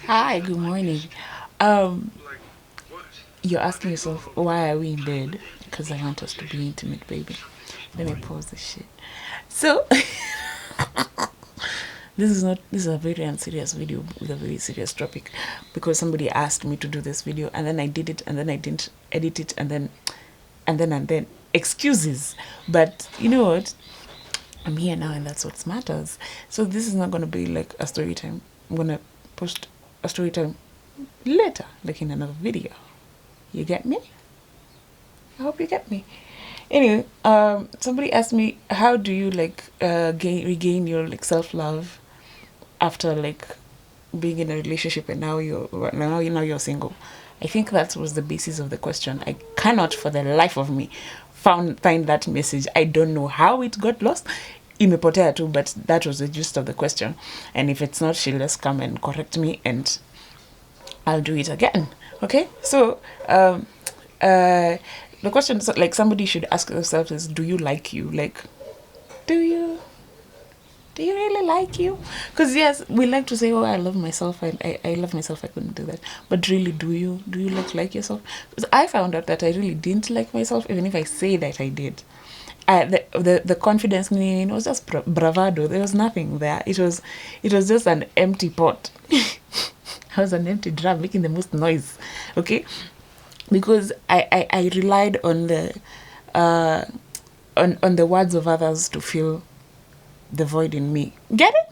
Hi, good morning. Um, you're asking yourself, why are we in bed? Because I want us to be intimate, baby. Let me pause this shit. So, this is a very unserious video with a very serious topic because somebody asked me to do this video and then I did it and then I didn't edit it and then excuses. But you know what? I'm here now and that's what matters. So this is not gonna be like a story time. I'm gonna post a story time later, like in another video. You get me? I hope you get me. Anyway, somebody asked me, how do you like regain your like self love after like being in a relationship and now you're single? I think that was the basis of the question. I cannot, for the life of me, find that message. I don't know how it got lost. Imepotea too, but that was the gist of the question. And if it's not, she'll just come and correct me, and I'll do it again. Okay, so the question is, like, somebody should ask themselves is, do you like you? Like, do you really like you? Because yes, we like to say, oh, I love myself, I love myself, I couldn't do that. But really, do you like yourself? Because I found out that I really didn't like myself, even if I say that I did. The confidence meaning was just bravado. There was nothing there. It was just an empty pot. I was an empty drum making the most noise. Okay, because I relied on the uh, on the words of others to fill the void in me. Get it?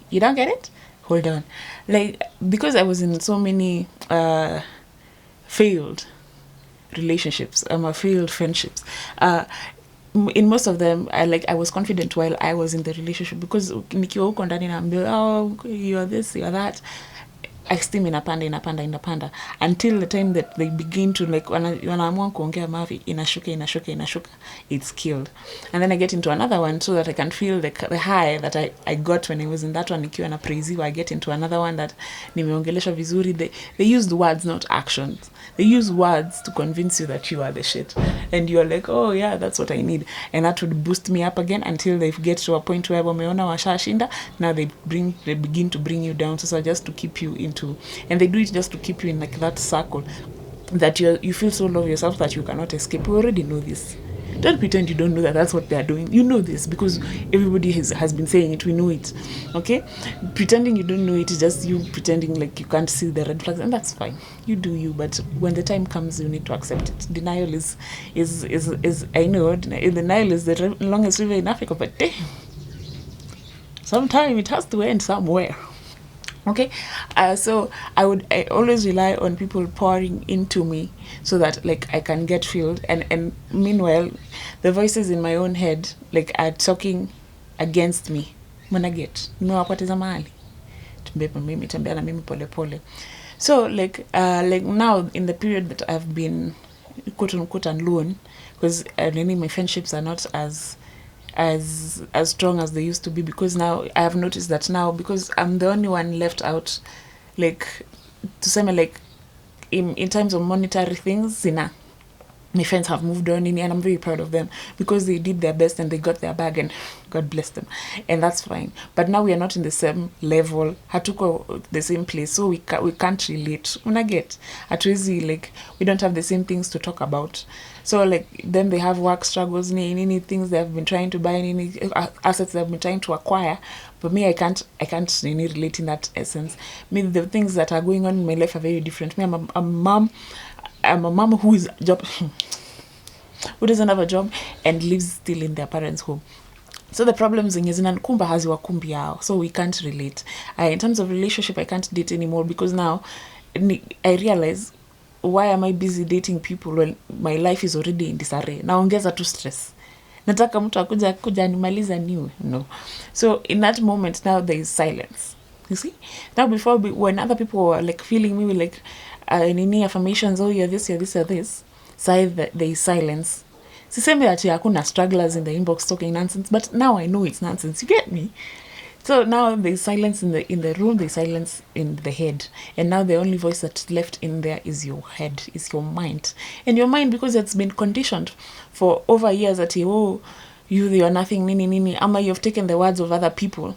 You don't get it? Hold on. Like, because I was in so many failed relationships, failed friendships. In most of them, I was confident while I was in the relationship, because nikiwa huko ndani naambiwa, oh, you're this, you're that, esteem inapanda until the time that they begin to like wanaamua kuongea mavi, inashuka, it's killed. And then I get into another one so that I can feel the high that I got when I was in that one nikiwa na praisiwa. I get into another one that nimeongeleshwa vizuri. They use the words, not actions. They use words to convince you that you are the shit, and you're like, oh yeah, that's what I need, and that would boost me up again until they get to a point where wameona washashinda. Now they begin to bring you down, so just to keep you into, and they do it just to keep you in like that circle that you feel so low of yourself that you cannot escape. We already know this. Don't pretend you don't know that that's what they're doing. You know this because everybody has been saying it. We know it. Okay? Pretending you don't know it is just you pretending like you can't see the red flags, and that's fine. You do you, but when the time comes, you need to accept it. Denial is I know, denial is the longest river in Africa, but damn, sometime it has to end somewhere. Okay, so I always rely on people pouring into me so that like I can get filled, and meanwhile the voices in my own head like are talking against me. When I get nimewapoteza mahali, tembea na mimi pole pole. So like now in the period that I've been quote unquote alone, because my friendships are not as strong as they used to be, because now I have noticed that now, because I'm the only one left out, like, to say me, like, in terms of monetary things, my friends have moved on, and I'm very proud of them because they did their best and they got their bag, and God bless them, and that's fine. But now we are not in the same level, hatuko the same place, so we can't relate. Una get hatuwezi, like, we don't have the same things to talk about. So like then they have work struggles, any things they have been trying to buy, any assets they have been trying to acquire. But me, I can't really relate in that essence. Me, the things that are going on in my life are very different. Me, I'm a mom who is job who doesn't have a job and lives still in their parents' home. So the problems zenye zinanikumba haziwakumbi yao, so we can't relate. In terms of relationship, I can't date anymore because now I realize, why am I busy dating people when my life is already in disarray? Naongeza tu stress. Nataka mtu kuja animaliza niwe. No. So in that moment now there is silence. You see? Now before, when other people were like feeling me with like nini affirmations, oh you're this, you're this, you're this, side there is silence. Sisemi that hakuna strugglers in the inbox talking nonsense, but now I know it's nonsense. You get me? So now there's silence in the room, there's silence in the head. And now the only voice that's left in there is your head, is your mind. And your mind, because it's been conditioned for over years that you're nothing, nini nini, ama you've taken the words of other people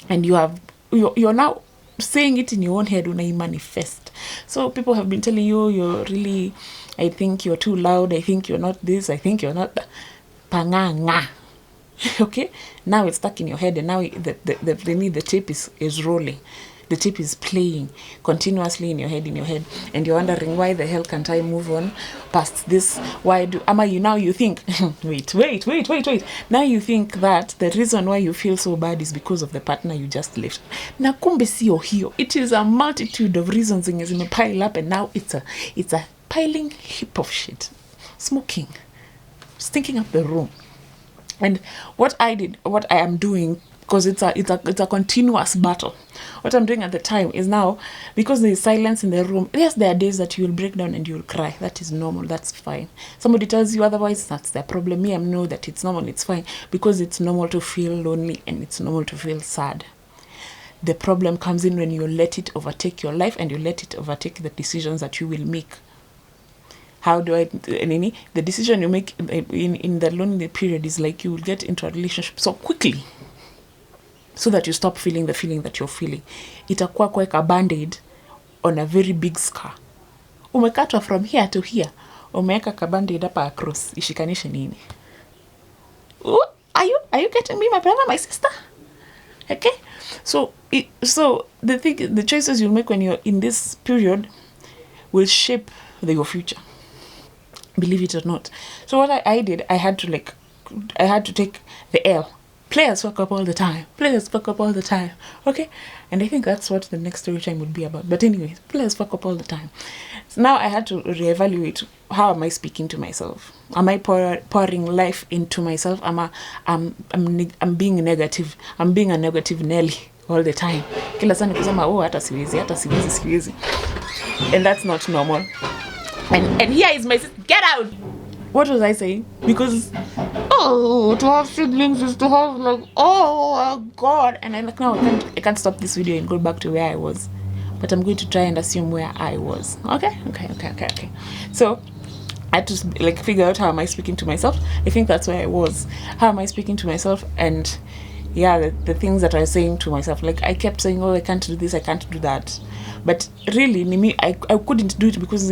and you're now saying it in your own head when I manifest. So people have been telling you, you're really, I think you're too loud, I think you're not this, I think you're not that. Panganga. Okay, now it's stuck in your head, and now the tape is rolling, the tape is playing continuously in your head, and you're wondering, why the hell can't I move on past this? Why do you think wait, now you think that the reason why you feel so bad is because of the partner you just left. Na kumbe sio hiyo. It is a multitude of reasons zenye zimepile up, and now it's a piling heap of shit, smoking, stinking up the room. And what I am doing, because it's a continuous battle, what I'm doing at the time is now, because there is silence in the room, yes, there are days that you will break down and you will cry. That is normal. That's fine. Somebody tells you otherwise, that's their problem. Me, I know that it's normal. It's fine, because it's normal to feel lonely and it's normal to feel sad. The problem comes in when you let it overtake your life and you let it overtake the decisions that you will make. How do the decision you make in the lonely period is like, you will get into a relationship so quickly so that you stop feeling the feeling that you're feeling. Itakuwa like a band-aid on a very big scar. Umekatwa from here to here. Umeweka ka band-aid hapa across. Ishikanishe nini? Are you getting me, my brother, my sister? Okay? So the choices you make when you're in this period will shape your future. Believe it or not. So what I did, I had to take the L. Players fuck up all the time. Okay? And I think that's what the next story time would be about. But anyway, players fuck up all the time. So now I had to reevaluate, how am I speaking to myself? Am I pouring life into myself? I'm being negative. I'm being a negative Nelly all the time. Kila sana kusema, hata siwezi. And that's not normal. And here is my sister. Get out! What was I saying? Because, to have siblings is to have God. And I'm like, no, I can't stop this video and go back to where I was. But I'm going to try and assume where I was. Okay. So I had to figure out, how am I speaking to myself? I think that's where I was. How am I speaking to myself? And yeah, the things that I was saying to myself, I kept saying, I can't do this, I can't do that. But really, I couldn't do it, because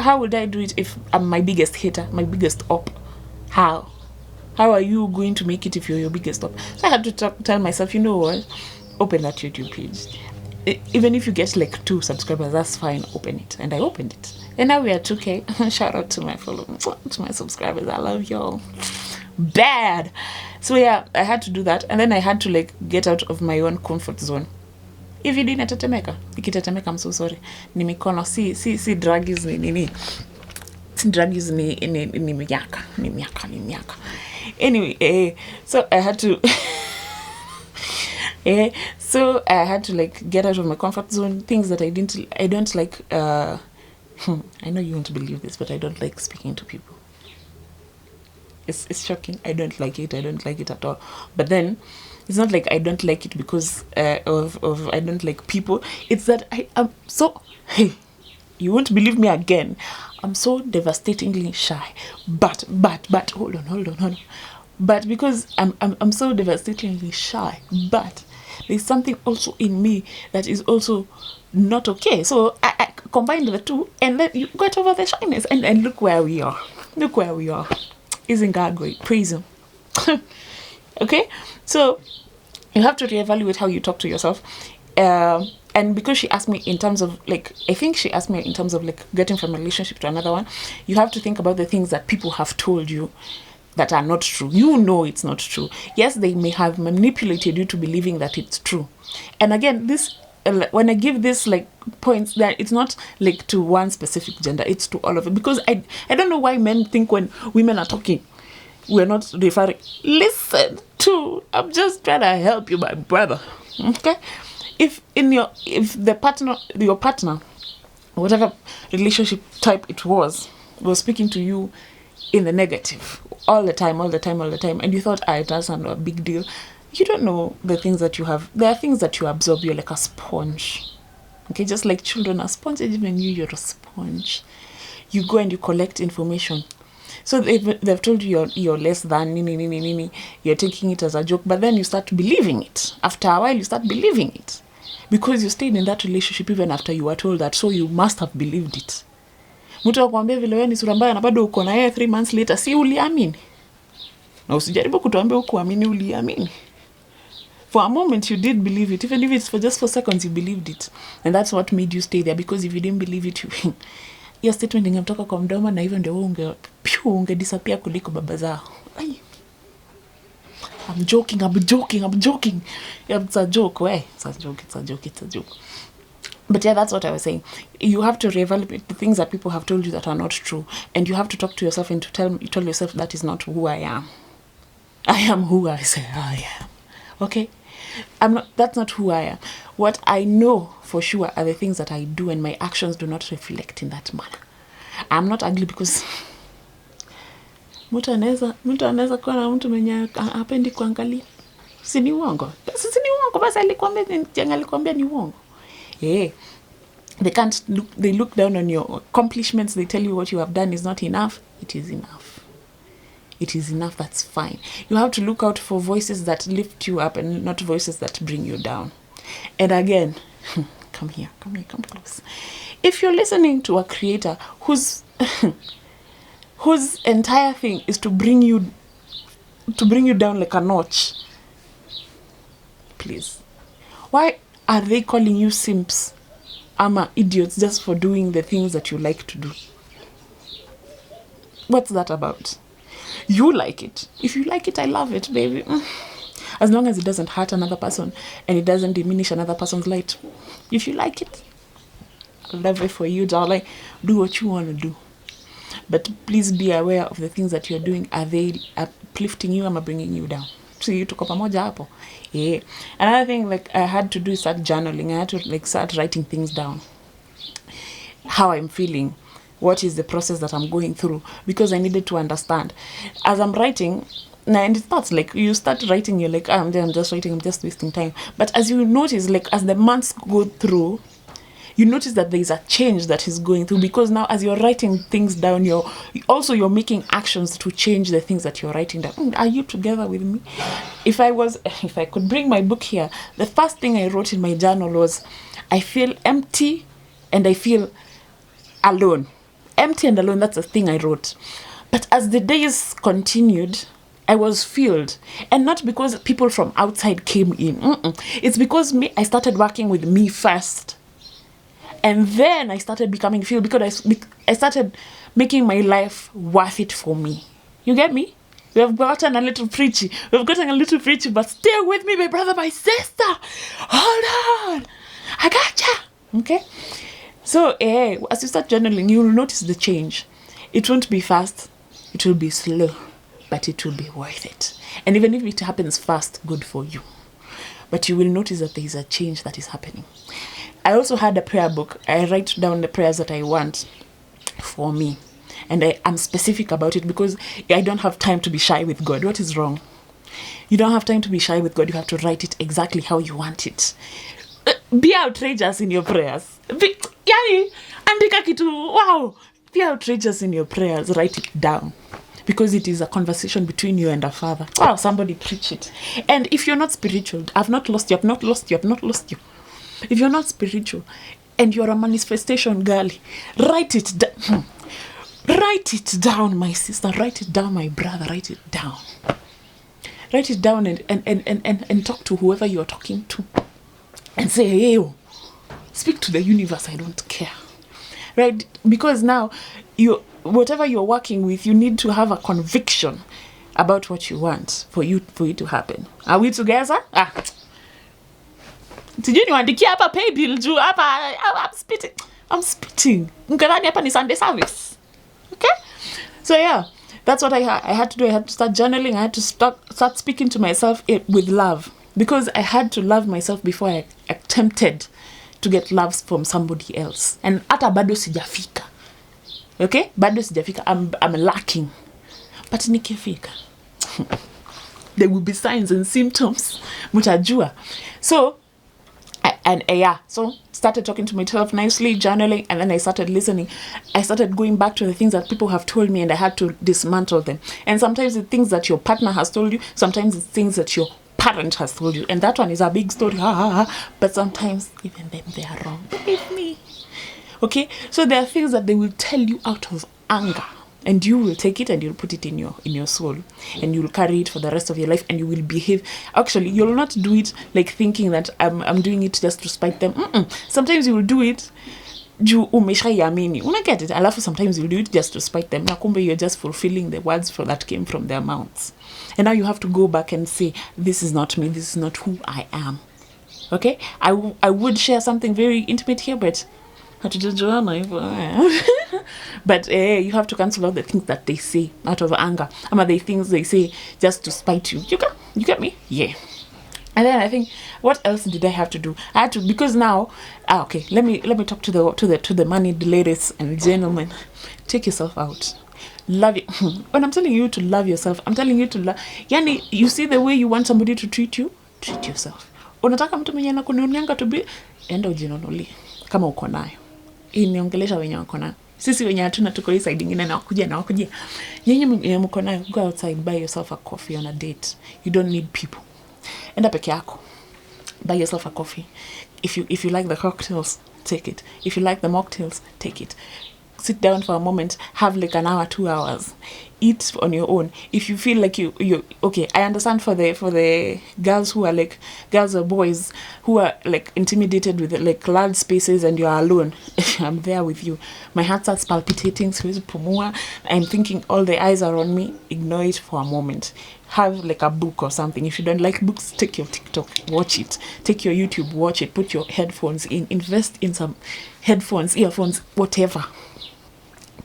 how would I do it if I'm my biggest hater, my biggest op? How are you going to make it if you're your biggest op? So I had to tell myself, you know what? Open that YouTube page. Even if you get 2 subscribers, that's fine. Open it. And I opened it. And now we are 2K. Shout out to my followers, to my subscribers. I love y'all. Bad. So yeah, I had to do that. And then I had to get out of my own comfort zone. If you didn't ikitetemeka, I'm so sorry. Ni mikono, si druggies ni nini. Si druggies ni miaka. Anyway, so I had to so I had to get out of my comfort zone, things that I don't like. I know you won't believe this, but I don't like speaking to people. It's shocking. I don't like it at all. But then it's not like I don't like it because of I don't like people. It's that I am so, you won't believe me again. I'm so devastatingly shy. But hold on. But because I'm so devastatingly shy, but there's something also in me that is also not okay. So I combined the two, and then you got over the shyness, and look where we are. Isn't God great? Praise him. Okay, so you have to reevaluate how you talk to yourself. And because she asked me in terms of I think she asked me in terms of getting from a relationship to another one, you have to think about the things that people have told you that are not true. You know it's not true. Yes, they may have manipulated you to believing that it's true. And again, this when I give this points, that it's not to one specific gender, it's to all of it. Because I don't know why men think when women are talking, we're not referring. Listen to, I'm just trying to help you, my brother. Okay? If your partner, whatever relationship type it was speaking to you in the negative all the time, and you thought, it doesn't a big deal. You don't know the things that you have. There are things that you absorb. You're like a sponge. Okay, just like children are sponges, even you're a sponge. You go and you collect information. So they've told you you're less than, you're taking it as a joke, but then you start believing it. After a while, you start believing it. because you stayed in that relationship even after you were told that, so you must have believed it. Mtu akwambia vile wewe ni sura mbaya na bado uko na yeye 3 months later, si uliamini? Na usijaribu kutuambia ukuamini, uliamini. For a moment you did believe it, even if it's for just 4 seconds you believed it, and that's what made you stay there. Because if you didn't believe it, your statement ingemtoka kwa mdomo na hivyo ndio unge disappear kuliko baba zao. I'm joking. Yeah, it's a joke. It's a joke. But yeah, that's what I was saying. You have to reevaluate the things that people have told you that are not true, and you have to talk to yourself and to tell yourself that is not who I am. I am who I say I am. Okay? That's not who I am. What I know for sure are the things that I do, and my actions do not reflect in that manner. I'm not ugly because mtu anaweza kuwa na mtu mwenye hapendi kuangalia. Si ni uongo. Basi alikwambia ni uongo. Yeah. They look down on your accomplishments. They tell you what you have done is not enough. It is enough. It is enough. That's fine. You have to look out for voices that lift you up and not voices that bring you down. And again, come close. If you're listening to a creator whose entire thing is to bring you down like a notch, please, why are they calling you simps, idiots, just for doing the things that you like to do? What's that about? You like it. If you like it, I love it, baby. As long as it doesn't hurt another person and it doesn't diminish another person's light. If you like it, I love it for you, darling. Do what you want to do. But please be aware of the things that you're doing. Are they uplifting you or bringing you down? So you tuko pamoja hapo. Yeah. Another thing I had to do is start journaling. I had to start writing things down. How I'm feeling. What is the process that I'm going through? Because I needed to understand. As I'm writing, and it starts you start writing, you're like, I'm just writing, I'm just wasting time. But as you notice, as the months go through, you notice that there is a change that is going through, because now as you're writing things down, you're making actions to change the things that you're writing down. Are you together with me? If I could bring my book here, the first thing I wrote in my journal was, I feel empty and I feel alone. Empty and alone, that's the thing I wrote. But as the days continued, I was filled. And not because people from outside came in. It's because I started working with me first. And then I started becoming filled, because I started making my life worth it for me. You get me? We have gotten a little preachy. But stay with me, my brother, my sister. Hold on. I gotcha. Okay? So, as you start journaling, you will notice the change. It won't be fast. It will be slow. But it will be worth it. And even if it happens fast, good for you. But you will notice that there is a change that is happening. I also had a prayer book. I write down the prayers that I want for me. And I'm specific about it, because I don't have time to be shy with God. What is wrong? You don't have time to be shy with God. You have to write it exactly how you want it. Be outrageous in your prayers. Andika kitu, wow. Be outrageous in your prayers. Write it down. Because it is a conversation between you and a father. Wow, somebody preach it. And if you're not spiritual, I've not lost you. If you're not spiritual and you're a manifestation girl, write it down. Write it down, my sister. Write it down, my brother. Write it down. Write it down and talk to whoever you're talking to. And say, hey, speak to the universe. I don't care. Right? Because now, whatever you're working with, you need to have a conviction about what you want for it to happen. Are we together? Sijui niwaandikia hapa pay bill juu hapa I'm spitting. Mkadhani hapa ni Sunday service. Okay? So yeah, that's what I had to do. I had to start journaling. I had to start speaking to myself with love, because I had to love myself before I attempted to get love from somebody else. And hata bado sijafika. Okay? Bado sijafika. I'm lacking. But nikifika, there will be signs and symptoms. Mutajua. So, so started talking to myself nicely, journaling, and then I started listening. I started going back to the things that people have told me, and I had to dismantle them. And sometimes it's things that your partner has told you, sometimes it's things that your parent has told you, and that one is a big story, but sometimes even then they are wrong, believe me. Okay, so there are things that they will tell you out of anger, and you will take it and you'll put it in your soul, and you'll carry it for the rest of your life, and you will behave. Actually, you'll not do it like thinking that I'm doing it just to spite them. Sometimes you will do it juu umeshaiamini, una get it, alafu sometimes you do it just to spite them, na kumbe you're just fulfilling the words that came from their mouths, and now you have to go back and say, this is not me, this is not who I am. Okay, I would share something very intimate here, but but you have to cancel out the things that they say out of anger, the things they say just to spite you. You get me? Yeah. And then I think, what else did I have to do? I had to, because now, okay, let me talk to the moneyed ladies and gentlemen. Take yourself out. Love it. When I'm telling you to love yourself, I'm telling you to love. Yani, you see the way you want somebody to treat you, treat yourself. Unataka mtu mwenye anakununulianga to be, enda ujinunulie kama uko nayo. Hii niongelesha wenye wako nayo. Sisi wenye hatuna tuko hii side nyingine na wakujia. Yenye mko nayo, go outside, buy yourself a coffee on a date. You don't need people. Enda peke yako. Buy yourself a coffee. If you like the cocktails, take it. If you like the mocktails, take it. Sit down for a moment, have like an hour, 2 hours. Eat on your own. If you feel like you okay, I understand for the girls who are like girls or boys who are like intimidated with like large spaces and you are alone. I'm there with you. My heart starts palpitating, I'm thinking all the eyes are on me. Ignore it for a moment. Have like a book or something. If you don't like books, take your TikTok, watch it. Take your YouTube, watch it. Put your headphones in. Invest in some headphones, earphones, whatever.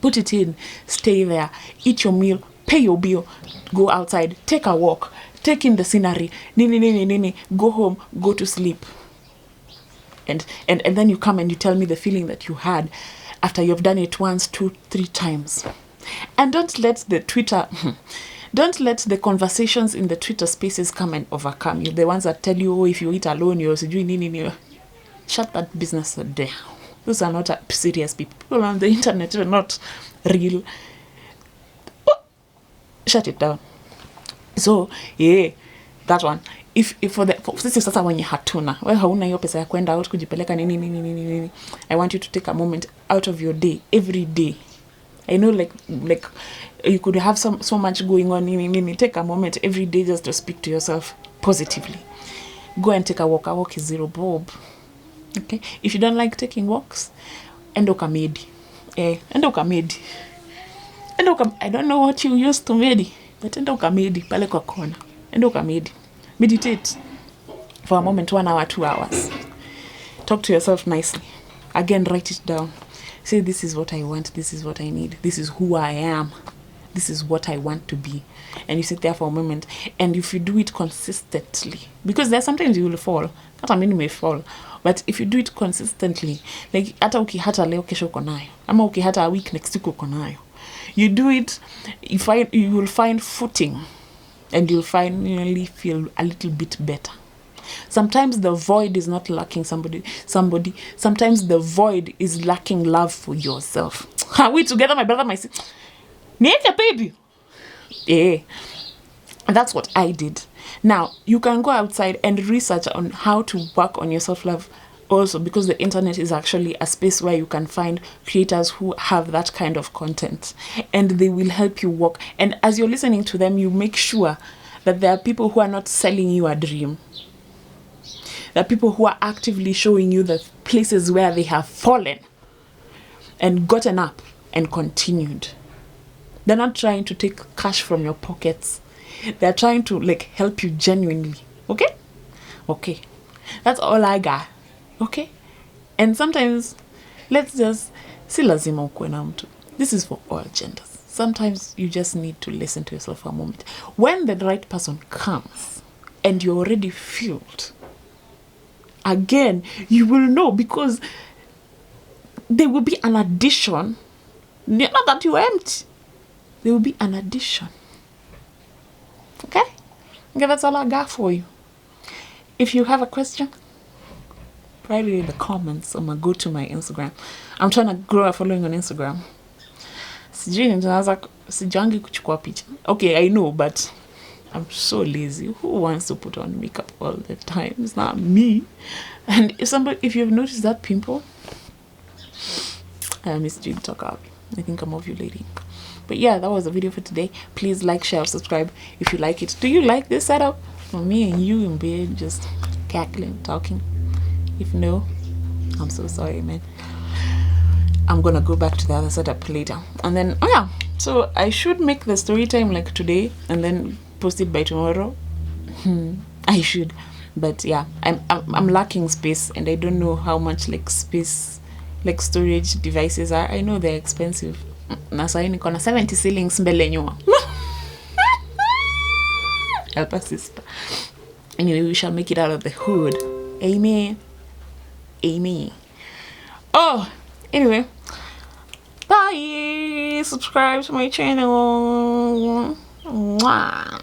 Put it in, stay there, eat your meal, pay your bill, go outside, take a walk, take in the scenery, go home, go to sleep. And then you come and you tell me the feeling that you had after you've done it 1, 2, 3 times. And don't let the conversations in the Twitter spaces come and overcome you. The ones that tell you, if you eat alone, you're shut that business down. Those are not serious people. People on the internet are not real. Shut it down. So, yeah, that one. If for sisi sasa wenye hatuna, wewe hauna hiyo pesa ya kwenda out kujipeleka nini. I want you to take a moment out of your day, every day. I know like you could have so much going on. Take a moment every day just to speak to yourself positively. Go and take a walk. A walk is 0 bob. Okay, if you don't like taking walks, enda ukamedi. Enda ukamedi. I don't know what you used to medi, but enda ukamedi pale kwa kona. Enda ukamedi. Meditate for a moment, 1 hour, 2 hours. Talk to yourself nicely. Again, write it down. Say, this is what I want, this is what I need, this is who I am, this is what I want to be. And you sit there for a moment, and if you do it consistently, because there are sometimes you will fall, hata mimi may fall, but if you do it consistently, like hata ukihata leo kesho uko nayo, ama ukihata a week next week uko nayo, you do it, you will find footing, and you'll finally feel a little bit better. Sometimes the void is not lacking somebody. Sometimes the void is lacking love for yourself. Are we together, my brother, my sister? Nigga, baby. Yeah. And that's what I did. Now, you can go outside and research on how to work on your self-love also, because the internet is actually a space where you can find creators who have that kind of content, and they will help you walk. And as you're listening to them, you make sure that there are people who are not selling you a dream. There are people who are actively showing you the places where they have fallen and gotten up and continued. They're not trying to take cash from your pockets. They're trying to help you genuinely. Okay? Okay. That's all I got. Okay? And sometimes, let's just si lazima ukuwe na mtu. This is for all genders. Sometimes you just need to listen to yourself for a moment. When the right person comes and you're already filled, again, you will know, because there will be an addition. Not that you're empty. There will be an addition. Okay? Okay, that's all I got for you. If you have a question, write it in the comments, or go to my Instagram. I'm trying to grow a following on Instagram. Sijangi kuchukua picha. Okay, I know, but I'm so lazy. Who wants to put on makeup all the time? It's not me. And if you've noticed that pimple, I missed you talk out. I think I'm ovulating. But yeah, that was the video for today. Please like, share, subscribe if you like it. Do you like this setup? Well, me and you in bed just cackling, talking. If no, I'm so sorry, man. I'm gonna go back to the other setup later. And then, oh yeah, so I should make the story time like today and then post it by tomorrow. I should. But yeah, I'm lacking space, and I don't know how much like space, like storage devices are. I know they're expensive. Na sahi niko na 70 ceilings mbele nyuma. Help us, sister. Anyway, we shall make it out of the hood. Amen. Amen. Oh, anyway. Bye. Subscribe to my channel. Mwah.